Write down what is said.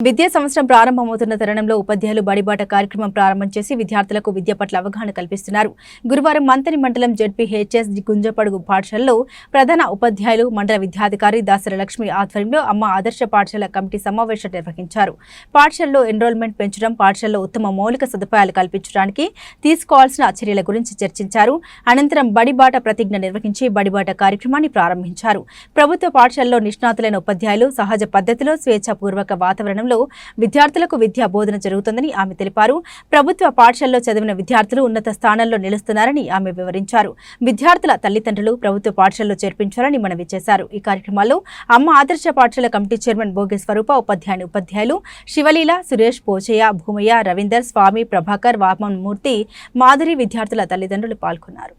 విద్యా సంవత్సరం ప్రారంభమవుతున్న తరుణంలో ఉపాధ్యాయులు బడిబాట కార్యక్రమం ప్రారంభం చేసి విద్యార్థులకు విద్య పట్ల అవగాహన కల్పిస్తున్నారు. గురువారం మంతని మండలం జెడ్పీహెచ్ఎస్ గుంజపడుగు పాఠశాలలో ప్రధాన ఉపాధ్యాయులు మండల విద్యాధికారి దాసరి లక్ష్మి ఆధ్వర్యంలో అమ్మ ఆదర్శ పాఠశాల కమిటీ సమావేశం నిర్వహించారు. పాఠశాలలో ఎన్రోల్మెంట్ పెంచడం, పాఠశాలలో ఉత్తమ మౌలిక సదుపాయాలు కల్పించడానికి తీసుకోవాల్సిన చర్యల గురించి చర్చించారు. అనంతరం బడిబాట ప్రతిజ్ఞ నిర్వహించి బడిబాట కార్యక్రమాన్ని ప్రారంభించారు. ప్రభుత్వ పాఠశాలలో నిష్ణాతులైన ఉపాధ్యాయులు సహజ పద్ధతిలో స్వేచ్ఛాపూర్వక వాతావరణం విద్యార్థులకు విద్యా బోధన జరుగుతుందని ఆమె తెలిపారు. ప్రభుత్వ పాఠశాలలో చదివిన విద్యార్థులు ఉన్నత స్థానాల్లో నిలుస్తున్నారని ఆమె వివరించారు. విద్యార్థుల తల్లిదండ్రులు ప్రభుత్వ పాఠశాలలో చేర్పించాలని మనవి చేశారు. ఈ కార్యక్రమాల్లో అమ్మ ఆదర్శ పాఠశాల కమిటీ చైర్మన్ భోగి స్వరూప, ఉపాధ్యాయులు శివలీల, సురేష్, పోచయ్య, భూమయ్య, రవీందర్, స్వామి, ప్రభాకర్, వామన్ మూర్తి, మాధురి విద్యార్థుల తల్లిదండ్రులు పాల్గొన్నారు.